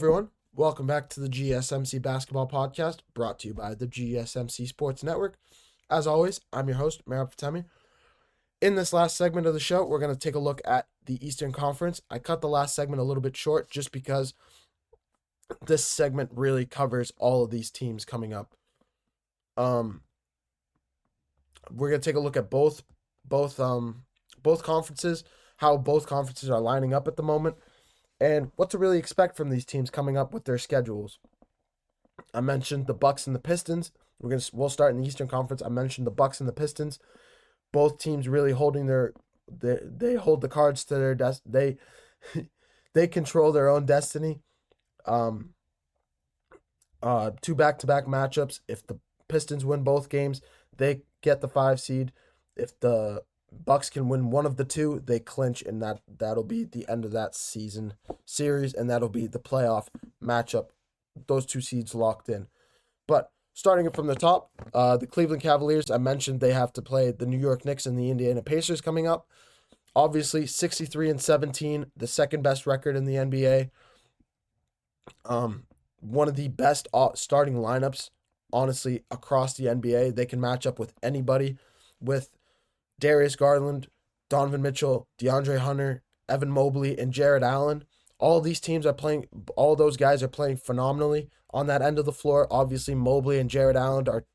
Everyone, welcome back to the GSMC Basketball Podcast, brought to you by the GSMC Sports Network. As always, I'm your host, Merab Fatemi. In this last segment of the show, we're going to take a look at the Eastern Conference. I cut the last segment a little bit short just because this segment really covers all of these teams coming up. We're going to take a look at both conferences, how both conferences are lining up at the moment, and what to really expect from these teams coming up with their schedules. I mentioned the Bucks and the Pistons. We'll start in the Eastern Conference. I mentioned the Bucks and the Pistons. Both teams really holding they hold the cards to their they control their own destiny. Two back-to-back matchups. If the Pistons win both games, they get the 5 seed. If the Bucks can win one of the two, they clinch, and that'll be the end of that season series, and that'll be the playoff matchup. Those 2 seeds locked in. But starting it from the top, the Cleveland Cavaliers, I mentioned they have to play the New York Knicks and the Indiana Pacers coming up. Obviously, 63-17, the second best record in the NBA. One of the best starting lineups, honestly, across the NBA. They can match up with anybody, with Darius Garland, Donovan Mitchell, DeAndre Hunter, Evan Mobley, and Jared Allen. All these teams are playing, all those guys are playing phenomenally on that end of the floor. Obviously, Mobley and Jared Allen are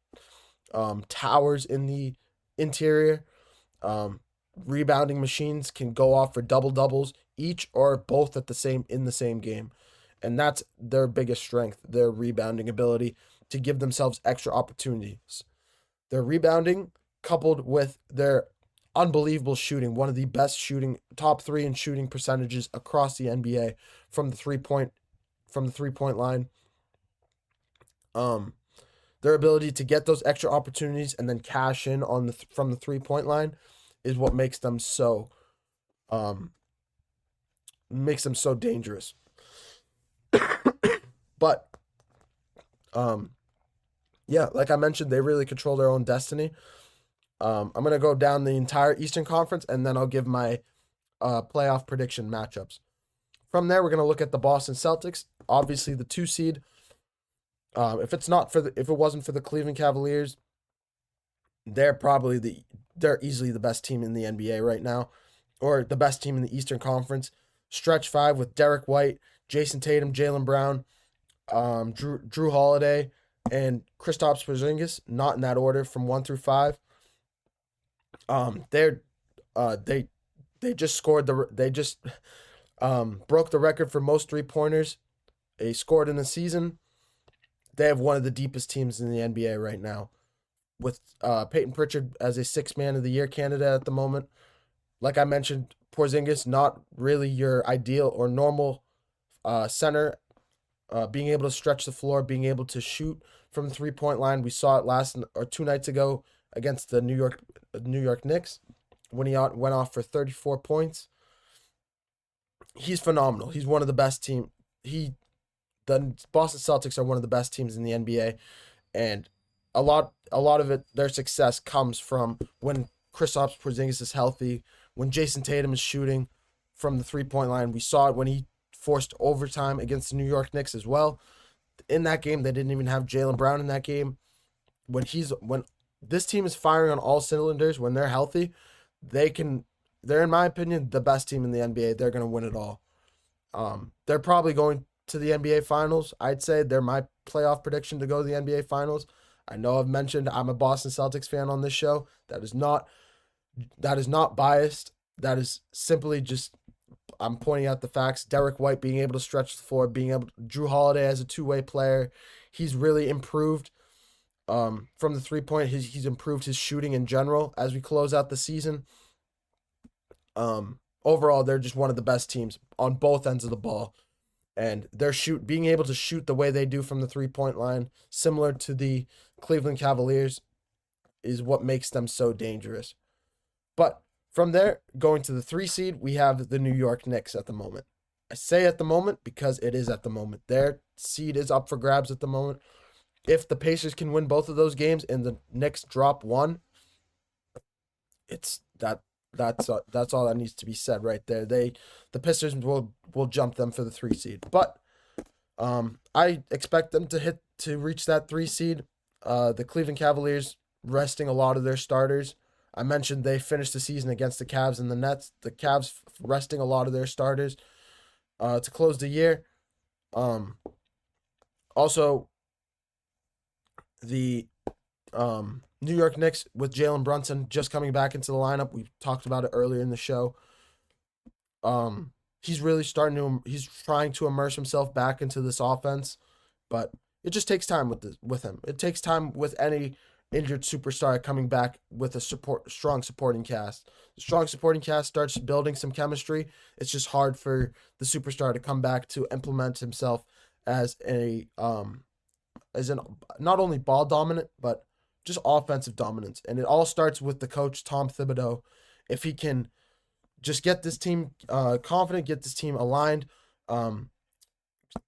towers in the interior. Rebounding machines, can go off for double-doubles each or both in the same game. And that's their biggest strength, their rebounding ability to give themselves extra opportunities. Their rebounding coupled with their unbelievable shooting, one of the best top 3 in shooting percentages across the NBA from the three-point line. Their ability to get those extra opportunities and then cash in from the 3-point line is what makes them so dangerous. But yeah, like I mentioned, they really control their own destiny. I'm going to go down the entire Eastern Conference, and then I'll give my playoff prediction matchups. From there, we're going to look at the Boston Celtics. Obviously, the 2 seed. If it wasn't for the Cleveland Cavaliers, they're easily the best team in the NBA right now, or the best team in the Eastern Conference. Stretch 5 with Derek White, Jason Tatum, Jaylen Brown, Drew Holiday, and Kristaps Porzingis. Not in that order, from 1 through 5. They just broke the record for most 3-pointers they scored in a season. They have one of the deepest teams in the NBA right now, with Peyton Pritchard as a 6th Man of the Year candidate at the moment. Like I mentioned, Porzingis, not really your ideal or normal center, being able to stretch the floor, being able to shoot from the 3-point line. We saw it 2 nights ago against the New York Knicks when he went off for 34 points. He's phenomenal. He's one of the best team. The Boston Celtics are one of the best teams in the NBA, and a lot of it, their success comes from when Kristaps Porzingis is healthy, when Jason Tatum is shooting from the 3-point line. We saw it when he forced overtime against the New York Knicks as well. In that game, they didn't even have Jaylen Brown in that game. When this team is firing on all cylinders, when they're healthy, they're, in my opinion, the best team in the NBA. They're going to win it all. They're probably going to the NBA Finals. I'd say they're my playoff prediction to go to the NBA Finals. I know I've mentioned I'm a Boston Celtics fan on this show. That is not biased. That is simply just, I'm pointing out the facts. Derek White being able to stretch the floor, Drew Holiday as a 2-way player, he's really improved from the 3-point. He's improved his shooting in general as we close out the season. Overall, they're just one of the best teams on both ends of the ball. And being able to shoot the way they do from the 3-point line, similar to the Cleveland Cavaliers, is what makes them so dangerous. But from there, going to the 3 seed, we have the New York Knicks at the moment. I say at the moment because it is at the moment. Their seed is up for grabs at the moment. If the Pacers can win both of those games and the Knicks drop 1, that's all that needs to be said right there. The Pistons will jump them for the 3 seed. But I expect them to reach that 3 seed. The Cleveland Cavaliers resting a lot of their starters. I mentioned they finished the season against the Cavs and the Nets. The Cavs resting a lot of their starters to close the year. Also, the New York Knicks with Jalen Brunson just coming back into the lineup. We talked about it earlier in the show. He's really he's trying to immerse himself back into this offense, but it just takes time with him. It takes time with any injured superstar coming back with a strong supporting cast. The strong supporting cast starts building some chemistry. It's just hard for the superstar to come back to implement himself as not only ball dominant, but just offensive dominance. And it all starts with the coach, Tom Thibodeau. If he can just get this team confident, get this team aligned,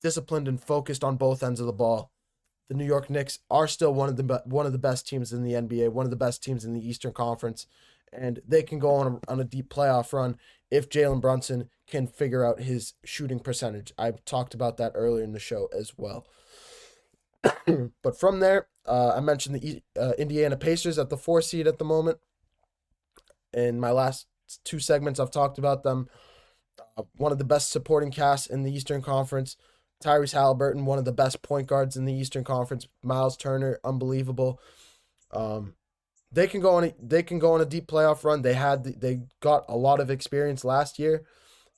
disciplined, and focused on both ends of the ball, the New York Knicks are still one of the best teams in the NBA, one of the best teams in the Eastern Conference, and they can go on a deep playoff run if Jalen Brunson can figure out his shooting percentage. I've talked about that earlier in the show as well. But from there, I mentioned the Indiana Pacers at the 4 seed at the moment. In my last 2 segments, I've talked about them. One of the best supporting casts in the Eastern Conference. Tyrese Halliburton, one of the best point guards in the Eastern Conference. Miles Turner, unbelievable. They can go on a deep playoff run. They got a lot of experience last year,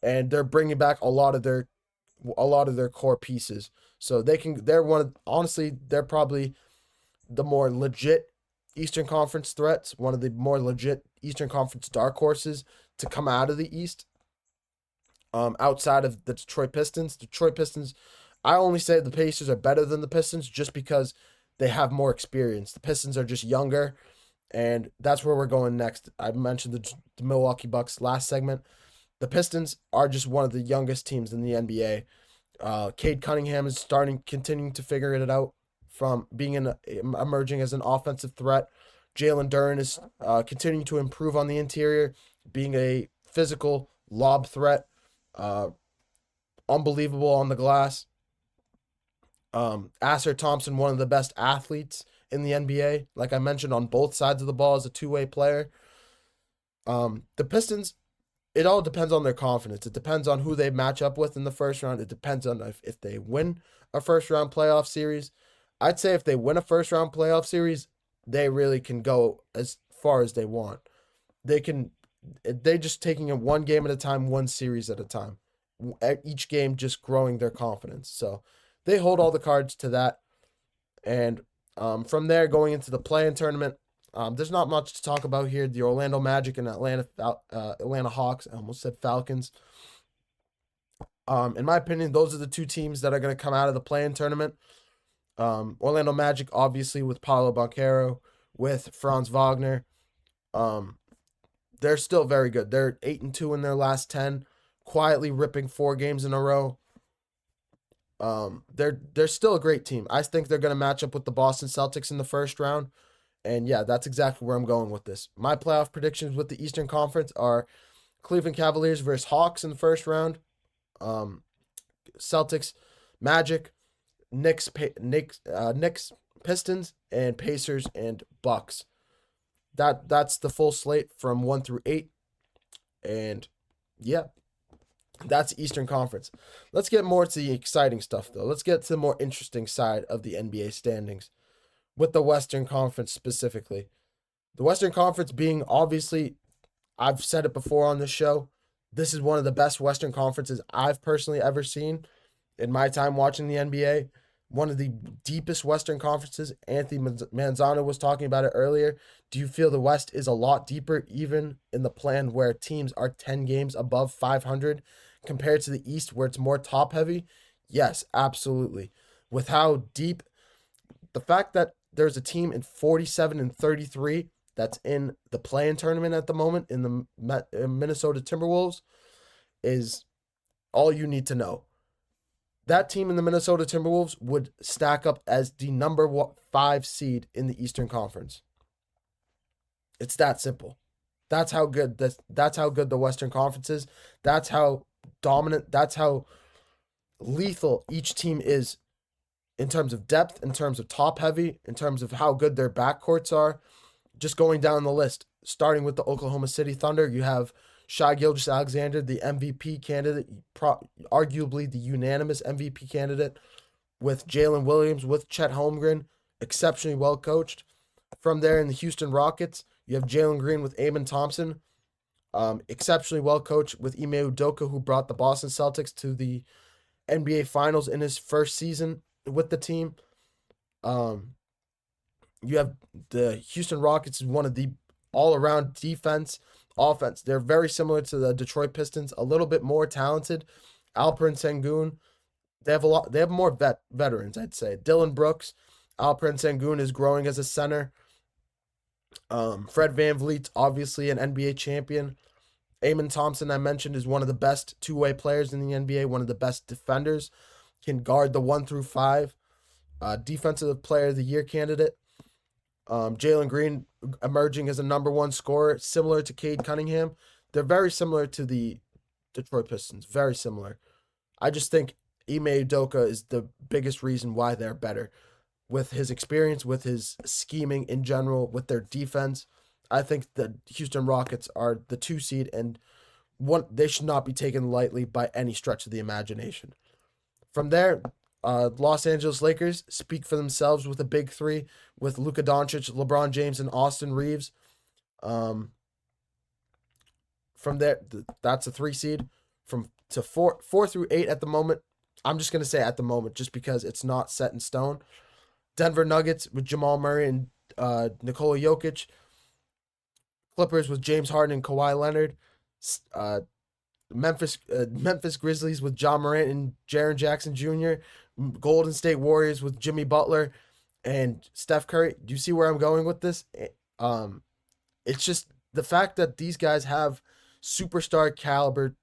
and they're bringing back a lot of their core pieces. So they're probably the more legit Eastern Conference threats, one of the more legit Eastern Conference dark horses to come out of the East. Outside of the Detroit Pistons. I only say the Pacers are better than the Pistons just because they have more experience. The Pistons are just younger, and that's where we're going next. I mentioned the Milwaukee Bucks last segment. The Pistons are just one of the youngest teams in the NBA. Cade Cunningham is continuing to figure it out from emerging as an offensive threat. Jalen Duren is continuing to improve on the interior, being a physical lob threat. Unbelievable on the glass. Asser Thompson, one of the best athletes in the NBA. Like I mentioned, on both sides of the ball as a two-way player. The Pistons, it all depends on their confidence. It depends on who they match up with in the first round. It depends on if they win a first-round playoff series. I'd say if they win a first-round playoff series, they really can go as far as they want. They just taking it one game at a time, one series at a time. Each game just growing their confidence. So they hold all the cards to that. And from there, going into the play-in tournament, there's not much to talk about here. The Orlando Magic and Atlanta Hawks. I almost said Falcons. In my opinion, those are the 2 teams that are going to come out of the play-in tournament. Orlando Magic, obviously, with Paolo Banchero, with Franz Wagner. They're still very good. They're 8-2 in their last 10, quietly ripping 4 games in a row. They're still a great team. I think they're going to match up with the Boston Celtics in the first round. And yeah, that's exactly where I'm going with this. My playoff predictions with the Eastern Conference are Cleveland Cavaliers versus Hawks in the first round. Celtics, Magic, Knicks, Pistons, and Pacers and Bucks. That's the full slate from 1 through 8. And yeah, that's Eastern Conference. Let's get more to the exciting stuff, though. Let's get to the more interesting side of the NBA standings with the Western Conference specifically. The Western Conference being, obviously, I've said it before on this show, this is one of the best Western Conferences I've personally ever seen in my time watching the NBA. One of the deepest Western Conferences. Anthony Manzano was talking about it earlier. Do you feel the West is a lot deeper, even in the plan where teams are 10 games above 500 compared to the East where it's more top-heavy? Yes, absolutely. With how deep, the fact that there's a team in 47-33 that's in the play-in tournament at the moment in the Minnesota Timberwolves is all you need to know. That team in the Minnesota Timberwolves would stack up as the number 5 seed in the Eastern Conference. It's that simple. That's how good the Western Conference is. That's how dominant. That's how lethal each team is in terms of depth, in terms of top heavy, in terms of how good their backcourts are. Just going down the list, starting with the Oklahoma City Thunder, you have Shai Gilgeous-Alexander, the MVP candidate, arguably the unanimous MVP candidate, with Jalen Williams, with Chet Holmgren, exceptionally well coached. From there, in the Houston Rockets, you have Jalen Green with Amen Thompson, exceptionally well coached, with Ime Udoka, who brought the Boston Celtics to the NBA Finals in his first season with the team. You have the Houston Rockets, one of the all-around offense. They're very similar to the Detroit Pistons, a little bit more talented. Alperen Sengun, they have more veterans, I'd say. Dylan Brooks, Alperen Sengun is growing as a center. Fred VanVleet's obviously an NBA champion. Amen Thompson, I mentioned, is one of the best two-way players in the NBA, one of the best defenders, can guard the 1 through 5. Defensive Player of the Year candidate. Jalen Green emerging as a number 1 scorer, similar to Cade Cunningham. They're very similar to the Detroit Pistons, very similar. I just think Ime Udoka is the biggest reason why they're better. With his experience, with his scheming in general, with their defense, I think the Houston Rockets are the 2 seed, and they should not be taken lightly by any stretch of the imagination. From there, Los Angeles Lakers speak for themselves with a big 3 with Luka Doncic, LeBron James, and Austin Reeves. From there, that's a 3 seed. From to 4 through 8 at the moment. I'm just gonna say at the moment, just because it's not set in stone. Denver Nuggets with Jamal Murray and Nikola Jokic. Clippers with James Harden and Kawhi Leonard. Memphis Grizzlies with Ja Morant and Jaren Jackson Jr. Golden State Warriors with Jimmy Butler and Steph Curry. Do you see where I'm going with this? It's just the fact that these guys have superstar caliber,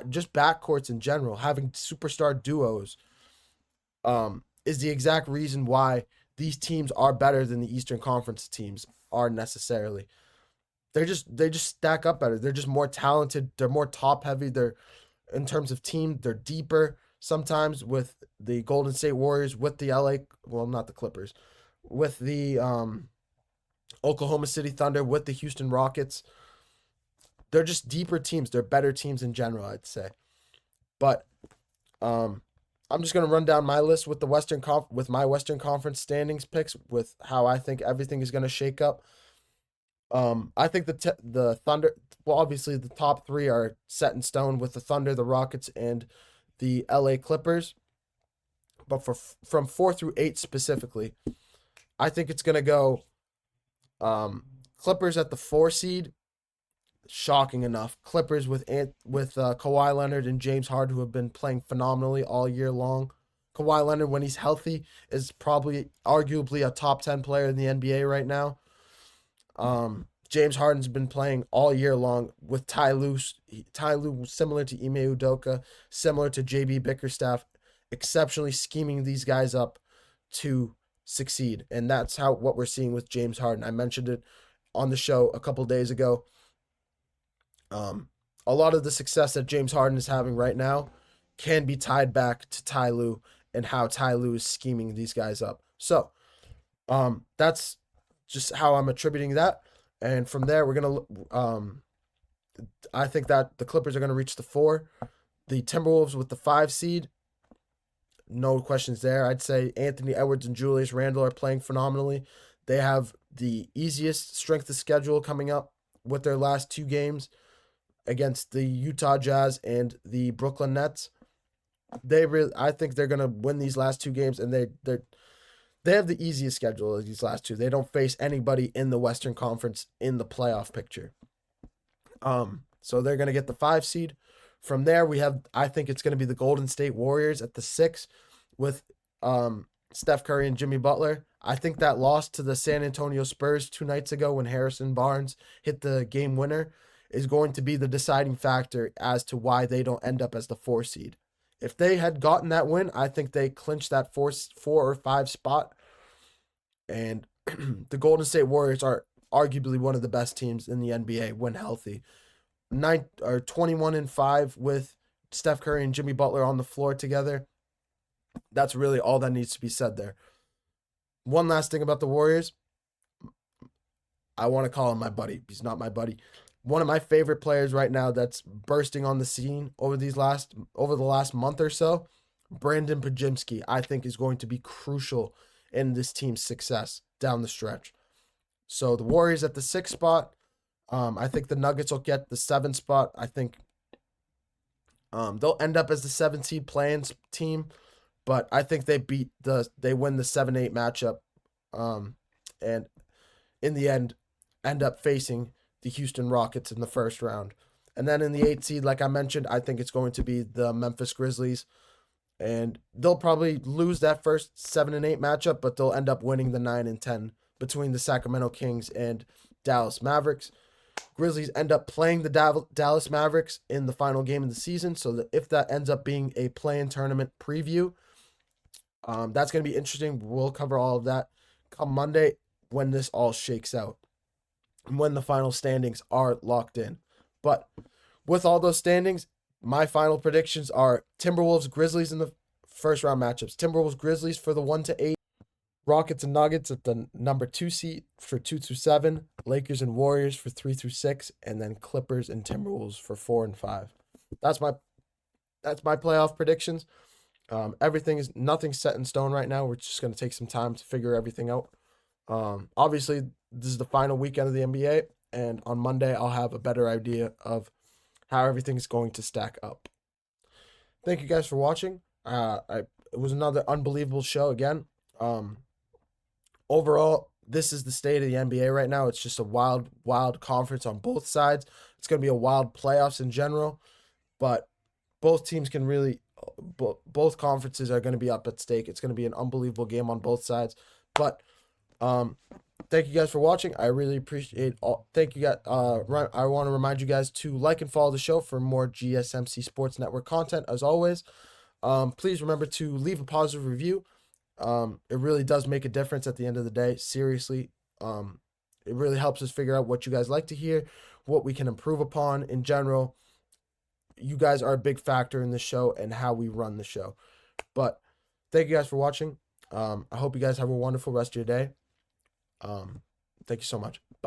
just backcourts in general, having superstar duos, is the exact reason why these teams are better than the Eastern Conference teams are necessarily. They just stack up better. They're just more talented. They're more top heavy. They're, in terms of team, they're deeper sometimes with the Golden State Warriors, with the not the Clippers, with the Oklahoma City Thunder, with the Houston Rockets. They're just deeper teams. They're better teams in general, I'd say. But I'm just gonna run down my list with my Western Conference standings picks, with how I think everything is gonna shake up. I think the Thunder, well, obviously the top 3 are set in stone with the Thunder, the Rockets, and the LA Clippers. But from 4 through 8 specifically, I think it's gonna go Clippers at the 4 seed. Shocking enough, Clippers with Kawhi Leonard and James Harden, who have been playing phenomenally all year long. Kawhi Leonard, when he's healthy, is probably arguably a top 10 player in the NBA right now. James Harden's been playing all year long with Ty Lue. Ty Lue, similar to Ime Udoka, similar to JB Bickerstaff, exceptionally scheming these guys up to succeed. And that's what we're seeing with James Harden. I mentioned it on the show a couple days ago. A lot of the success that James Harden is having right now can be tied back to Ty Lue and how Ty Lue is scheming these guys up. So, that's just how I'm attributing that. And from there, we're gonna, I think that the Clippers are gonna reach the 4. The Timberwolves with the 5 seed, no questions there. I'd say Anthony Edwards and Julius Randle are playing phenomenally. They have the easiest strength of schedule coming up with their last 2 games against the Utah Jazz and the Brooklyn Nets. I think they're gonna win these last 2 games, and they have the easiest schedule of these last 2. They don't face anybody in the Western Conference in the playoff picture. So they're gonna get the 5 seed. From there, I think it's gonna be the Golden State Warriors at the 6 with Steph Curry and Jimmy Butler. I think that loss to the San Antonio Spurs 2 nights ago, when Harrison Barnes hit the game winner, is going to be the deciding factor as to why they don't end up as the 4 seed. If they had gotten that win, I think they clinched that 4 or 5 spot. And the Golden State Warriors are arguably one of the best teams in the NBA when healthy. 21-5 with Steph Curry and Jimmy Butler on the floor together. That's really all that needs to be said there. One last thing about the Warriors. I want to call him my buddy. He's not my buddy. One of my favorite players right now that's bursting on the scene over the last month or so, Brandon Pajimski, I think is going to be crucial in this team's success down the stretch. So the Warriors at the 6th spot. I think the Nuggets will get the 7th spot. I think they'll end up as the 7th seed playing team, but I think they win the 7-8 matchup, and in the end up facing the Houston Rockets in the first round. And then in the 8th seed, like I mentioned, I think it's going to be the Memphis Grizzlies, and they'll probably lose that first 7 and 8 matchup, but they'll end up winning the 9 and 10 between the Sacramento Kings and Dallas Mavericks. Grizzlies end up playing the Dallas Mavericks in the final game of the season, so that if that ends up being a play-in tournament preview, that's going to be interesting. We'll cover all of that come Monday when this all shakes out and when the final standings are locked in. But with all those standings, my final predictions are Timberwolves Grizzlies in the first round matchups. Timberwolves Grizzlies for the 1-8. Rockets and Nuggets at the number 2 seed for 2-7. Lakers and Warriors for 3-6, and then Clippers and Timberwolves for 4 and 5. That's my playoff predictions. Nothing's set in stone right now. We're just going to take some time to figure everything out. Obviously, this is the final weekend of the NBA, and on Monday I'll have a better idea of how everything's going to stack up. Thank you guys for watching. It was another unbelievable show again. Overall, this is the state of the NBA right now. It's just a wild conference on both sides. It's going to be a wild playoffs in general, but both teams can really, both conferences are going to be up at stake. It's going to be an unbelievable game on both sides. But thank you guys for watching. I really appreciate all. Thank you guys. I want to remind you guys to like and follow the show for more GSMC Sports Network content. As always, please remember to leave a positive review. It really does make a difference at the end of the day. Seriously, it really helps us figure out what you guys like to hear, what we can improve upon in general. You guys are a big factor in the show and how we run the show. But thank you guys for watching. I hope you guys have a wonderful rest of your day. Thank you so much. Bye.